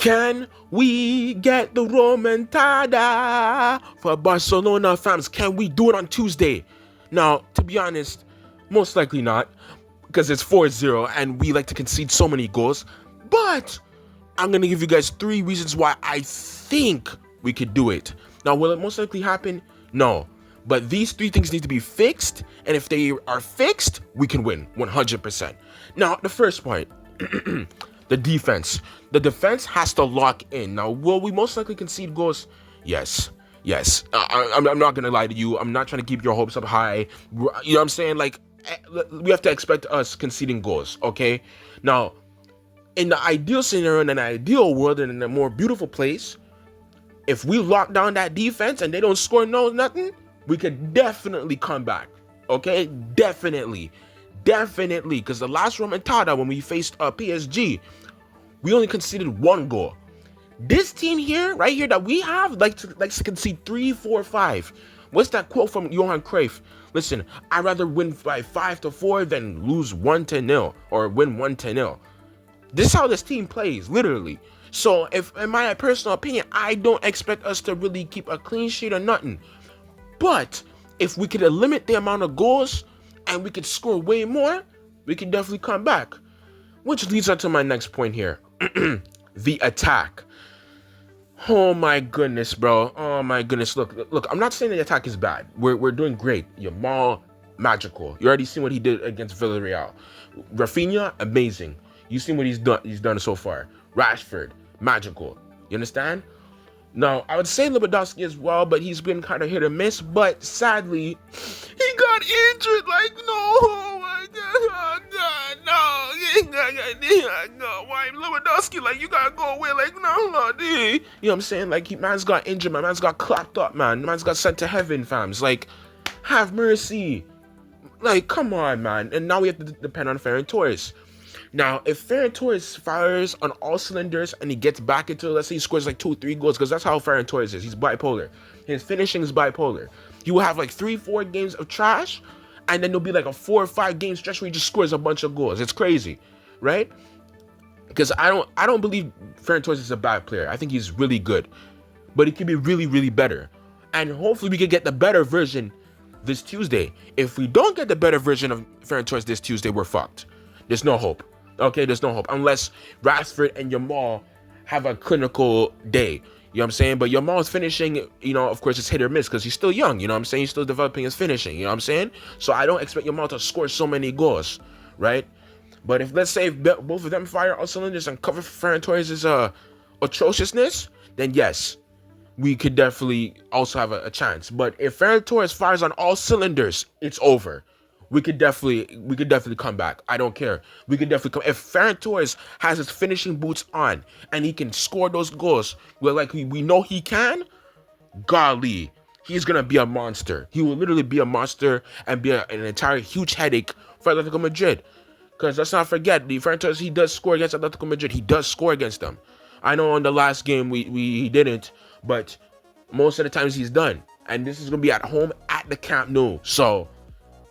Can we get the remontada for Barcelona fans? Can we do it on Tuesday? Now, to be honest, most likely not, because it's 4-0 and we like to concede so many goals. But I'm going to give you guys 3 reasons why I think we could do it. Now, will it most likely happen? No. But these 3 things need to be fixed, and if they are fixed, we can win 100%. Now, the first point, the defense. The defense has to lock in. Now, will we most likely concede goals? Yes. Yes. I'm not going to lie to you. I'm not trying to keep your hopes up high. You know what I'm saying? Like, we have to expect us conceding goals, okay? Now, in the ideal scenario, in an ideal world, and in a more beautiful place, if we lock down that defense and they don't score nothing, we could definitely come back, okay? Definitely, because the last remontada when we faced PSG, we only conceded 1 goal. This team here, right here, that we have, likes to concede 3, 4, 5. What's that quote from Johan Cruyff? Listen, I'd rather win by 5-4 than lose 1-0 or win 1-0. This is how this team plays, literally. So, if, in my personal opinion, I don't expect us to really keep a clean sheet or nothing. But if we could limit the amount of goals and we could score way more, we can definitely come back. Which leads on to my next point here. The attack. Oh my goodness, bro. Oh my goodness. Look, I'm not saying the attack is bad. We're doing great. Yamal, magical. You already seen what he did against Villarreal. Rafinha, amazing. You've seen what he's done so far. Rashford, magical. You understand? Now, I would say Lewandowski as well, but he's been kind of hit or miss. But sadly, he got injured. Like, no, why Lewandowski? Like, you gotta go away. Like, no, dude. You know what I'm saying? Like, man's got injured. My man's got clapped up, man. Man's got sent to heaven, fams. Like, have mercy. Like, come on, man. And now we have to depend on Ferran Torres. Now, if Ferran Torres fires on all cylinders and he gets back into, let's say he scores like 2-3 goals, because that's how Ferran Torres is. He's bipolar. His finishing is bipolar. You will have like 3-4 games of trash, and then there'll be like a 4 or 5 game stretch where he just scores a bunch of goals. It's crazy, right? Because I don't believe Ferran Torres is a bad player. I think he's really good, but he can be really, really better. And hopefully we can get the better version this Tuesday. If we don't get the better version of Ferran Torres this Tuesday, we're fucked. There's no hope. Okay, there's no hope unless Rashford and Yamal have a clinical day. You know what I'm saying? But Yamal's finishing, you know, of course, it's hit or miss because he's still young. You know what I'm saying? He's still developing his finishing. You know what I'm saying? So I don't expect Yamal to score so many goals, right? But if, let's say, both of them fire all cylinders and cover for Ferran Torres' atrociousness, then yes, we could definitely also have a chance. But if Ferran Torres fires on all cylinders, it's over. We could definitely come back. I don't care. We could definitely come. If Ferran Torres has his finishing boots on and he can score those goals, we know he can, golly, he's gonna be a monster. He will literally be a monster and be an entire huge headache for Atletico Madrid. Because let's not forget, the Ferran Torres, he does score against Atletico Madrid. He does score against them. I know in the last game we didn't, but most of the times he's done. And this is gonna be at home at the Camp Nou. So,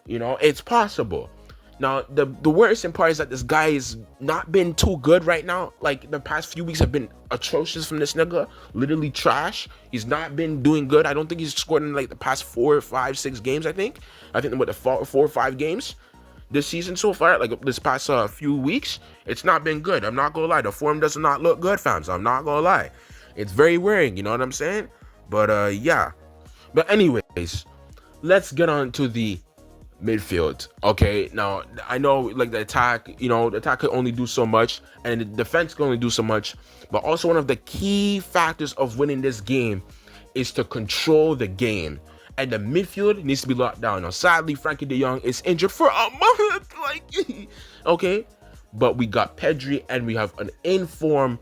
you know, it's possible. Now, the worrisome part is that this guy has not been too good right now. Like, the past few weeks have been atrocious from this nigga. Literally trash. He's not been doing good. I don't think he's scored in, like, the past 4, 5, 6 games, I think. I think, the 4 or 5 games this season so far, like, this past few weeks, it's not been good. I'm not gonna lie. The form does not look good, fam. So I'm not gonna lie. It's very worrying, you know what I'm saying? But, yeah. But anyways, let's get on to the midfield. Okay, now I know, like, the attack could only do so much and the defense can only do so much, but also one of the key factors of winning this game is to control the game, and the midfield needs to be locked down. Now, sadly, Frankie de Jong is injured for a month, okay, but we got Pedri and we have an informed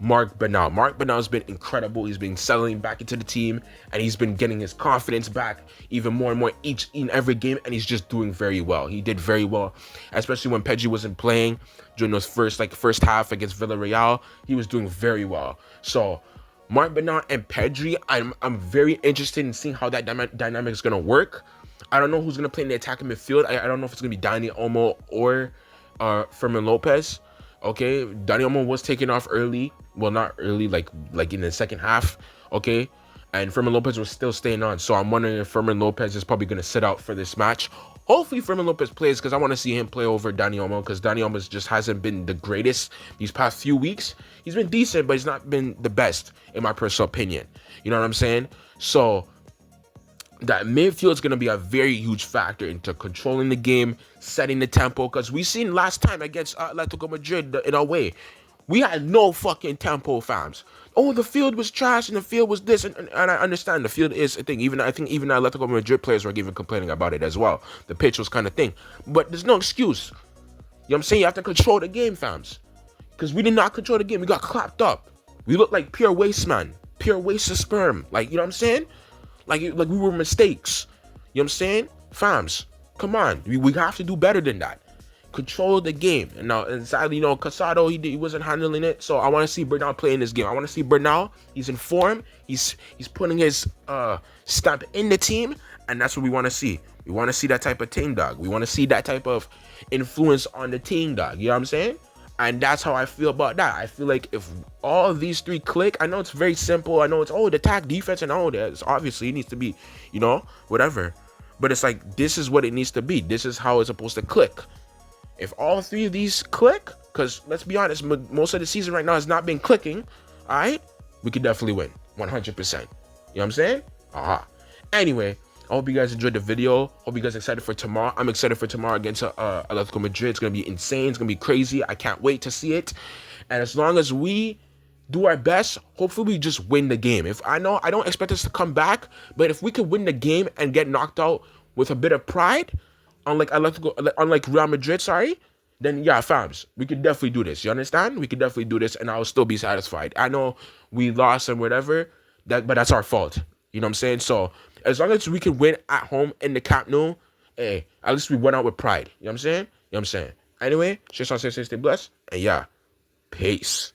Marc Bernal. Marc Bernal's been incredible. He's been settling back into the team and he's been getting his confidence back even more and more in every game, and he's just doing very well. He did very well, especially when Pedri wasn't playing during those first half against Villarreal. He was doing very well. So Marc Bernal and Pedri, I'm very interested in seeing how that dynamic is going to work. I don't know who's going to play in the attacking midfield. I don't know if it's going to be Dani Olmo or Fermin Lopez. Okay, Dani Olmo was taken off early. Well, not early, like in the second half. Okay, and Fermin Lopez was still staying on. So I'm wondering if Fermin Lopez is probably going to sit out for this match. Hopefully Fermin Lopez plays because I want to see him play over Dani Olmo because Dani Olmo just hasn't been the greatest these past few weeks. He's been decent, but he's not been the best in my personal opinion. You know what I'm saying? So that midfield is going to be a very huge factor into controlling the game, setting the tempo. Because we seen last time against Atletico Madrid in a way, we had no fucking tempo, fams. Oh, the field was trash and the field was this, and I understand the field is a thing. I think even Atletico Madrid players were even complaining about it as well. The pitch was kind of thing, but there's no excuse. You know what I'm saying? You have to control the game, fams. Because we did not control the game. We got clapped up. We looked like pure waste, man. Pure waste of sperm. Like, you know what I'm saying? Like we were mistakes. You know what I'm saying? Fams, come on. We have to do better than that. Control the game. And sadly, Casado, he wasn't handling it. So I want to see Bernal playing this game. I want to see Bernal. He's in form. He's putting his stamp in the team. And that's what we want to see. We want to see that type of team, dog. We want to see that type of influence on the team, dog. You know what I'm saying? And that's how I feel about that. I feel like if all of these three click, I know it's very simple. I know it's, the attack, defense, and all that. Obviously, it needs to be, whatever. But it's like, this is what it needs to be. This is how it's supposed to click. If all three of these click, because let's be honest, most of the season right now has not been clicking, all right? We could definitely win, 100%. You know what I'm saying? Anyway, I hope you guys enjoyed the video. Hope you guys are excited for tomorrow. I'm excited for tomorrow against Atletico Madrid. It's going to be insane. It's going to be crazy. I can't wait to see it. And as long as we do our best, hopefully we just win the game. I don't expect us to come back, but if we could win the game and get knocked out with a bit of pride, unlike Real Madrid, then yeah, fams, we could definitely do this. You understand? We could definitely do this, and I'll still be satisfied. I know we lost and whatever, but that's our fault. You know what I'm saying? So as long as we can win at home in the Camp Nou, hey, at least we went out with pride. You know what I'm saying? Anyway, stay blessed, and yeah, peace.